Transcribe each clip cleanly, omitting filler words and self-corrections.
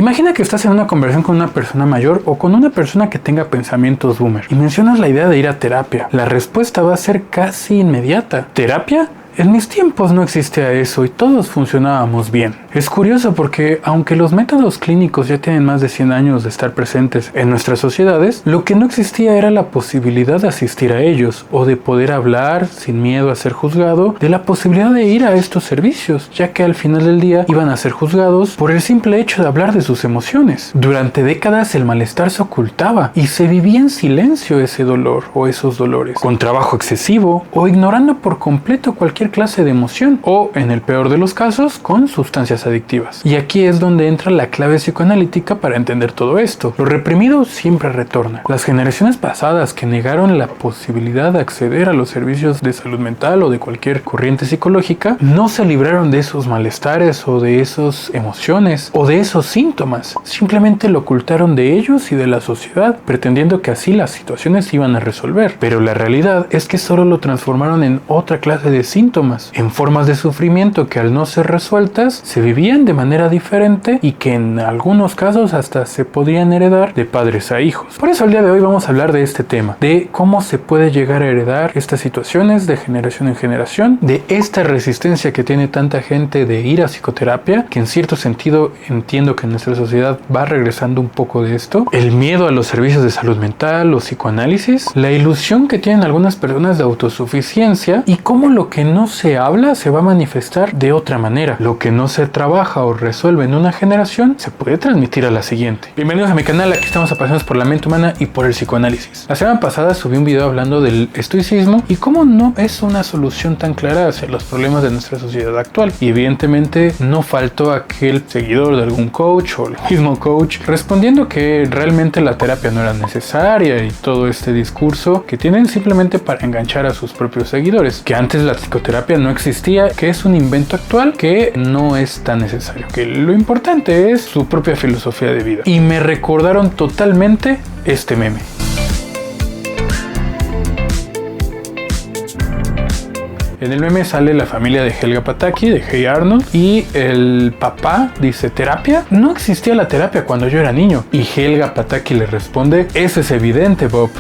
Imagina que estás en una conversación con una persona mayor o con una persona que tenga pensamientos boomer y mencionas la idea de ir a terapia. La respuesta va a ser casi inmediata. ¿Terapia? En mis tiempos no existía eso y todos funcionábamos bien. Es curioso porque aunque los métodos clínicos ya tienen más de 100 años de estar presentes en nuestras sociedades, lo que no existía era la posibilidad de asistir a ellos o de poder hablar sin miedo a ser juzgado, de la posibilidad de ir a estos servicios, ya que al final del día iban a ser juzgados por el simple hecho de hablar de sus emociones. Durante décadas el malestar se ocultaba y se vivía en silencio ese dolor o esos dolores, con trabajo excesivo o ignorando por completo cualquier clase de emoción o, en el peor de los casos, con sustancias adictivas. Y aquí es donde entra la clave psicoanalítica para entender todo esto. Lo reprimido siempre retorna. Las generaciones pasadas que negaron la posibilidad de acceder a los servicios de salud mental o de cualquier corriente psicológica no se libraron de esos malestares o de esas emociones o de esos síntomas. Simplemente lo ocultaron de ellos y de la sociedad, pretendiendo que así las situaciones se iban a resolver. Pero la realidad es que solo lo transformaron en otra clase de síntomas, en formas de sufrimiento que al no ser resueltas se vivían de manera diferente y que en algunos casos hasta se podrían heredar de padres a hijos. Por eso el día de hoy vamos a hablar de este tema, de cómo se puede llegar a heredar estas situaciones de generación en generación, de esta resistencia que tiene tanta gente de ir a psicoterapia, que en cierto sentido entiendo que en nuestra sociedad va regresando un poco de esto, el miedo a los servicios de salud mental o psicoanálisis, la ilusión que tienen algunas personas de autosuficiencia y cómo lo que no se habla se va a manifestar de otra manera. Lo que no se trabaja o resuelve en una generación se puede transmitir a la siguiente. Bienvenidos a mi canal, aquí estamos apasionados por la mente humana y por el psicoanálisis. La semana pasada subí un video hablando del estoicismo y cómo no es una solución tan clara hacia los problemas de nuestra sociedad actual. Y evidentemente no faltó aquel seguidor de algún coach o el mismo coach respondiendo que realmente la terapia no era necesaria y todo este discurso que tienen simplemente para enganchar a sus propios seguidores, que antes la psicoterapia no existía, que es un invento actual que no es tan necesario, que lo importante es su propia filosofía de vida. Y me recordaron totalmente este meme. En el meme sale la familia de Helga Pataki, de Hey Arnold, y el papá dice, ¿terapia? No existía la terapia cuando yo era niño. Y Helga Pataki le responde, eso es evidente, Bob.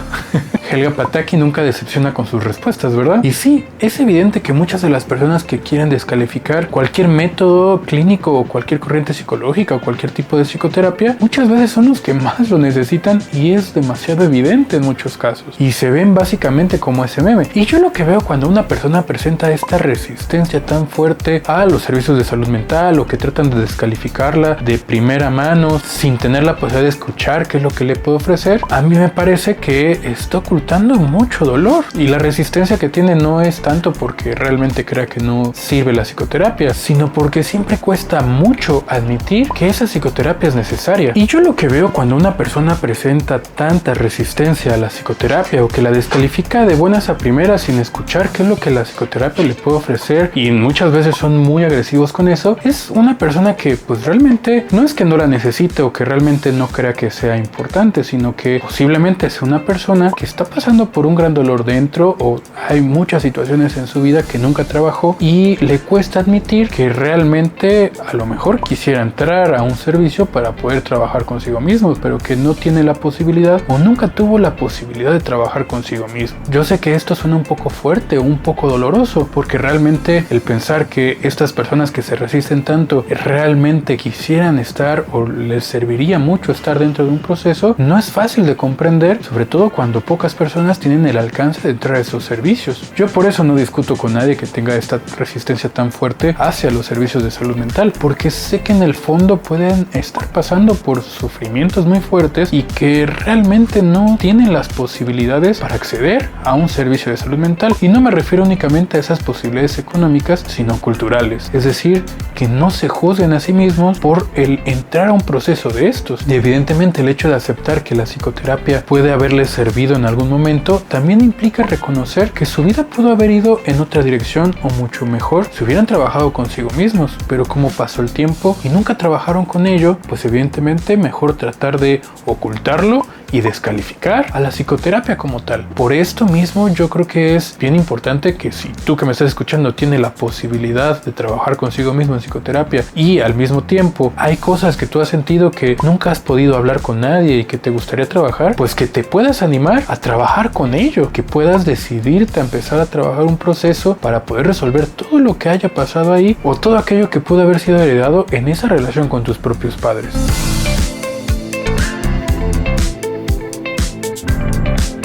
Helga Pataki nunca decepciona con sus respuestas, ¿verdad? Y sí, es evidente que muchas de las personas que quieren descalificar cualquier método clínico o cualquier corriente psicológica o cualquier tipo de psicoterapia, muchas veces son los que más lo necesitan y es demasiado evidente en muchos casos. Y se ven básicamente como ese meme. Y yo lo que veo cuando una persona presenta esta resistencia tan fuerte a los servicios de salud mental o que tratan de descalificarla de primera mano sin tener la posibilidad de escuchar qué es lo que le puede ofrecer, a mí me parece que está ocultando mucho dolor y la resistencia que tiene no es tanto porque realmente crea que no sirve la psicoterapia, sino porque siempre cuesta mucho admitir que esa psicoterapia es necesaria. Y yo lo que veo cuando una persona presenta tanta resistencia a la psicoterapia o que la descalifica de buenas a primeras sin escuchar qué es lo que la psicoterapia le puede ofrecer y muchas veces son muy agresivos con eso, es una persona que pues realmente no es que no la necesite o que realmente no crea que sea importante, sino que posiblemente es una persona que está pasando por un gran dolor dentro o hay muchas situaciones en su vida que nunca trabajó y le cuesta admitir que realmente a lo mejor quisiera entrar a un servicio para poder trabajar consigo mismo, pero que no tiene la posibilidad o nunca tuvo la posibilidad de trabajar consigo mismo. Yo sé que esto suena un poco fuerte o un poco doloroso porque realmente el pensar que estas personas que se resisten tanto realmente quisieran estar o les serviría mucho estar dentro de un proceso no es fácil de comprender, sobre todo cuando pocas personas tienen el alcance de entrar a esos servicios. Yo por eso no discuto con nadie que tenga esta resistencia tan fuerte hacia los servicios de salud mental, porque sé que en el fondo pueden estar pasando por sufrimientos muy fuertes y que realmente no tienen las posibilidades para acceder a un servicio de salud mental. Y no me refiero únicamente a esas posibilidades económicas, sino culturales. Es decir, que no se juzguen a sí mismos por el entrar a un proceso de estos. Y evidentemente el hecho de aceptar que la psicoterapia puede haberles servido en algún momento también implica reconocer que su vida pudo haber ido en otra dirección o mucho mejor si hubieran trabajado consigo mismos, pero como pasó el tiempo y nunca trabajaron con ello, pues evidentemente mejor tratar de ocultarlo y descalificar a la psicoterapia como tal. Por esto mismo yo creo que es bien importante que si tú que me estás escuchando tiene la posibilidad de trabajar consigo mismo en psicoterapia y al mismo tiempo hay cosas que tú has sentido que nunca has podido hablar con nadie y que te gustaría trabajar, pues que te puedas animar a trabajar con ello, que puedas decidirte a empezar a trabajar un proceso para poder resolver todo lo que haya pasado ahí o todo aquello que pudo haber sido heredado en esa relación con tus propios padres.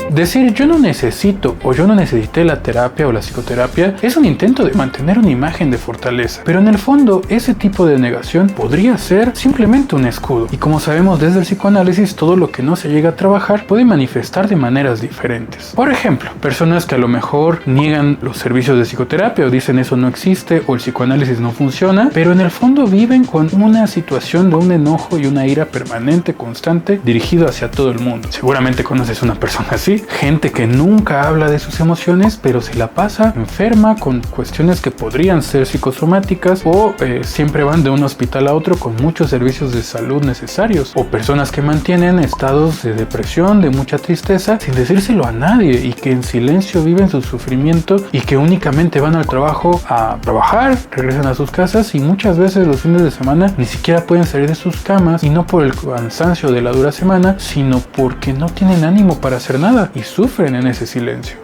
Decir yo no necesito o yo no necesité la terapia o la psicoterapia es un intento de mantener una imagen de fortaleza, pero en el fondo ese tipo de negación podría ser simplemente un escudo, y como sabemos desde el psicoanálisis, todo lo que no se llega a trabajar puede manifestar de maneras diferentes. Por ejemplo, personas que a lo mejor niegan los servicios de psicoterapia o dicen eso no existe o el psicoanálisis no funciona, pero en el fondo viven con una situación de un enojo y una ira permanente, constante, dirigido hacia todo el mundo. Seguramente conoces una persona así. Gente que nunca habla de sus emociones, pero se la pasa enferma con cuestiones que podrían ser psicosomáticas o siempre van de un hospital a otro con muchos servicios de salud necesarios, o personas que mantienen estados de depresión, de mucha tristeza, sin decírselo a nadie y que en silencio viven su sufrimiento y que únicamente van al trabajo a trabajar, regresan a sus casas y muchas veces los fines de semana ni siquiera pueden salir de sus camas, y no por el cansancio de la dura semana, sino porque no tienen ánimo para hacer nada y sufren en ese silencio.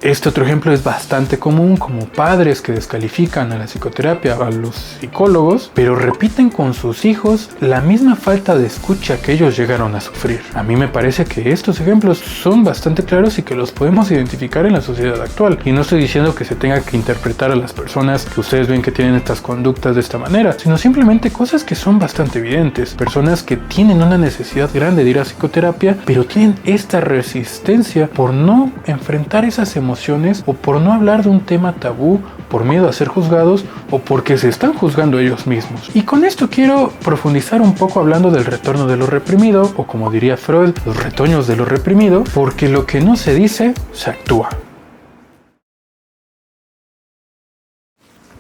Este otro ejemplo es bastante común, como padres que descalifican a la psicoterapia, a los psicólogos, pero repiten con sus hijos la misma falta de escucha que ellos llegaron a sufrir. A mí me parece que estos ejemplos son bastante claros y que los podemos identificar en la sociedad actual. Y no estoy diciendo que se tenga que interpretar a las personas que ustedes ven que tienen estas conductas de esta manera, sino simplemente cosas que son bastante evidentes. Personas que tienen una necesidad grande de ir a psicoterapia, pero tienen esta resistencia por no enfrentar esas emociones o por no hablar de un tema tabú, por miedo a ser juzgados o porque se están juzgando ellos mismos. Y con esto quiero profundizar un poco hablando del retorno de lo reprimido, o como diría Freud, los retoños de lo reprimido, porque lo que no se dice, se actúa.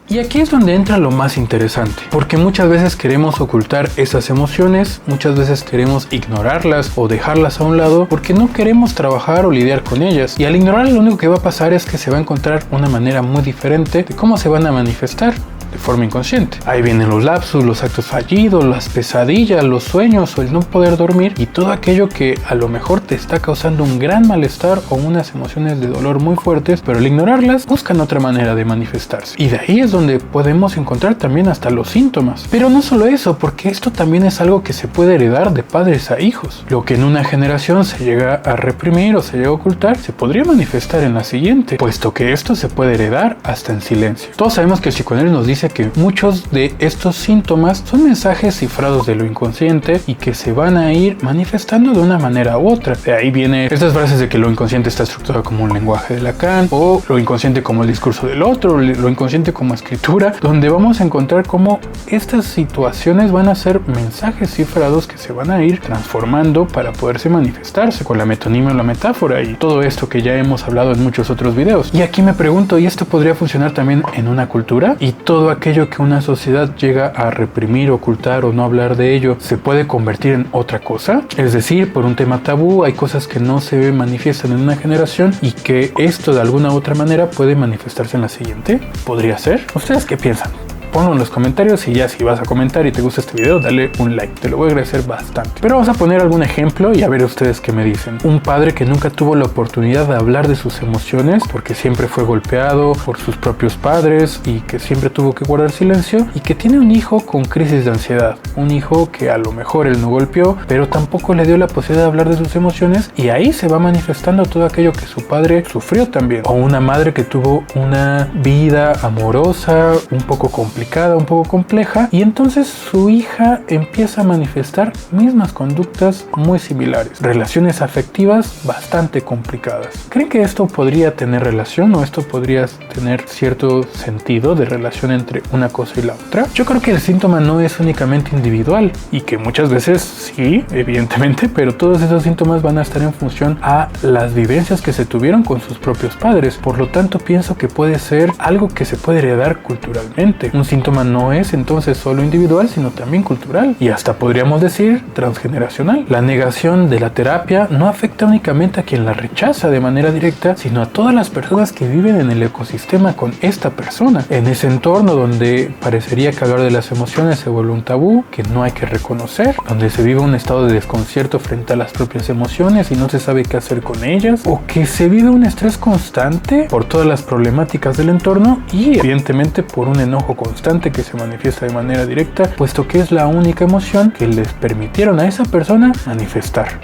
Y aquí es donde entra lo más interesante, porque muchas veces queremos ocultar esas emociones, muchas veces queremos ignorarlas o dejarlas a un lado porque no queremos trabajar o lidiar con ellas, y al ignorar lo único que va a pasar es que se va a encontrar una manera muy diferente de cómo se van a manifestar de forma inconsciente. Ahí vienen los lapsus, los actos fallidos, las pesadillas, los sueños o el no poder dormir y todo aquello que a lo mejor te está causando un gran malestar o unas emociones de dolor muy fuertes, pero al ignorarlas buscan otra manera de manifestarse. Y de ahí es donde podemos encontrar también hasta los síntomas. Pero no solo eso, porque esto también es algo que se puede heredar de padres a hijos. Lo que en una generación se llega a reprimir o se llega a ocultar, se podría manifestar en la siguiente, puesto que esto se puede heredar hasta en silencio. Todos sabemos que el psicoanálisis nos dice que muchos de estos síntomas son mensajes cifrados de lo inconsciente y que se van a ir manifestando de una manera u otra. De ahí vienen estas frases de que lo inconsciente está estructurado como un lenguaje de Lacan, o lo inconsciente como el discurso del otro, lo inconsciente como escritura, donde vamos a encontrar cómo estas situaciones van a ser mensajes cifrados que se van a ir transformando para poderse manifestarse con la metonimia o la metáfora y todo esto que ya hemos hablado en muchos otros videos. Y aquí me pregunto, ¿y esto podría funcionar también en una cultura? ¿Y todo aquello que una sociedad llega a reprimir, ocultar o no hablar de ello se puede convertir en otra cosa? Es decir, por un tema tabú hay cosas que no se manifiestan en una generación y que esto de alguna u otra manera puede manifestarse en la siguiente. ¿Podría ser? ¿Ustedes qué piensan? Ponlo en los comentarios, y ya si vas a comentar y te gusta este video, dale un like, te lo voy a agradecer bastante. Pero vamos a poner algún ejemplo y a ver ustedes qué me dicen. Un padre que nunca tuvo la oportunidad de hablar de sus emociones porque siempre fue golpeado por sus propios padres y que siempre tuvo que guardar silencio, y que tiene un hijo con crisis de ansiedad, un hijo que a lo mejor él no golpeó, pero tampoco le dio la posibilidad de hablar de sus emociones, y ahí se va manifestando todo aquello que su padre sufrió también. O una madre que tuvo una vida amorosa un poco complicada, un poco compleja, y entonces su hija empieza a manifestar mismas conductas muy similares, relaciones afectivas bastante complicadas. ¿Creen que esto podría tener relación, o esto podría tener cierto sentido de relación entre una cosa y la otra? Yo creo que el síntoma no es únicamente individual, y que muchas veces sí, evidentemente, pero todos esos síntomas van a estar en función a las vivencias que se tuvieron con sus propios padres. Por lo tanto, pienso que puede ser algo que se puede heredar culturalmente. Un síntoma no es entonces solo individual, sino también cultural y hasta podríamos decir transgeneracional. La negación de la terapia no afecta únicamente a quien la rechaza de manera directa, sino a todas las personas que viven en el ecosistema con esta persona, en ese entorno donde parecería que hablar de las emociones se vuelve un tabú que no hay que reconocer, donde se vive un estado de desconcierto frente a las propias emociones y no se sabe qué hacer con ellas, o que se vive un estrés constante por todas las problemáticas del entorno y evidentemente por un enojo constante que se manifiesta de manera directa, puesto que es la única emoción que les permitieron a esa persona manifestar.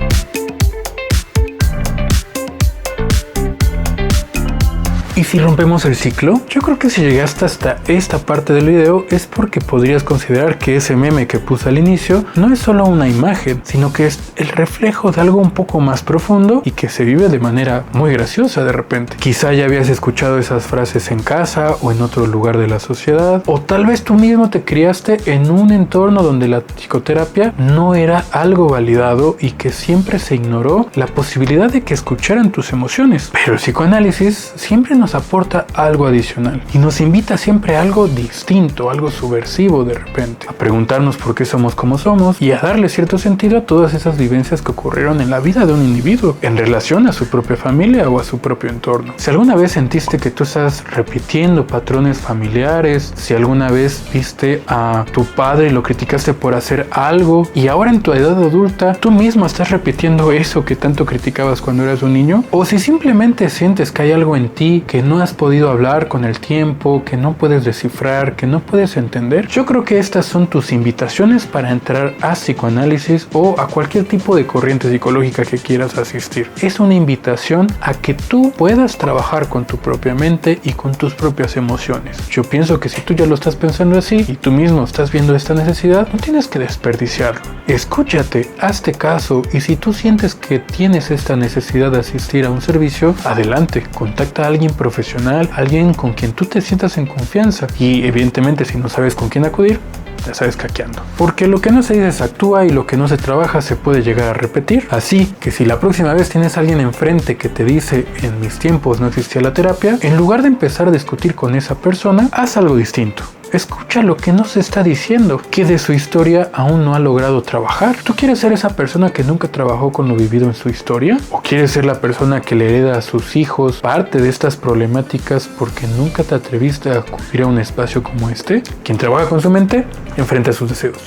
¿Y si rompemos el ciclo? Yo creo que si llegaste hasta esta parte del video es porque podrías considerar que ese meme que puse al inicio no es solo una imagen, sino que es el reflejo de algo un poco más profundo y que se vive de manera muy graciosa de repente. Quizá ya habías escuchado esas frases en casa o en otro lugar de la sociedad, o tal vez tú mismo te criaste en un entorno donde la psicoterapia no era algo validado y que siempre se ignoró la posibilidad de que escucharan tus emociones. Pero el psicoanálisis siempre nos aporta algo adicional y nos invita siempre a algo distinto, algo subversivo de repente, a preguntarnos por qué somos como somos y a darle cierto sentido a todas esas vivencias que ocurrieron en la vida de un individuo en relación a su propia familia o a su propio entorno. Si alguna vez sentiste que tú estás repitiendo patrones familiares, si alguna vez viste a tu padre y lo criticaste por hacer algo y ahora en tu edad adulta tú mismo estás repitiendo eso que tanto criticabas cuando eras un niño, o si simplemente sientes que hay algo en ti que no has podido hablar con el tiempo, que no puedes descifrar, que no puedes entender, yo creo que estas son tus invitaciones para entrar a psicoanálisis o a cualquier tipo de corriente psicológica que quieras asistir. Es una invitación a que tú puedas trabajar con tu propia mente y con tus propias emociones. Yo pienso que si tú ya lo estás pensando así y tú mismo estás viendo esta necesidad, no tienes que desperdiciarlo. Escúchate, hazte caso y si tú sientes que tienes esta necesidad de asistir a un servicio, adelante, contacta a alguien profesional, alguien con quien tú te sientas en confianza y evidentemente si no sabes con quién acudir, ya sabes caqueando. Porque lo que no se dice se actúa y lo que no se trabaja se puede llegar a repetir. Así que si la próxima vez tienes a alguien enfrente que te dice en mis tiempos no existía la terapia, en lugar de empezar a discutir con esa persona, haz algo distinto. Escucha lo que no se está diciendo, que de su historia aún no ha logrado trabajar. ¿Tú quieres ser esa persona que nunca trabajó con lo vivido en su historia? ¿O quieres ser la persona que le hereda a sus hijos parte de estas problemáticas porque nunca te atreviste a acudir a un espacio como este? Quien trabaja con su mente enfrenta sus deseos.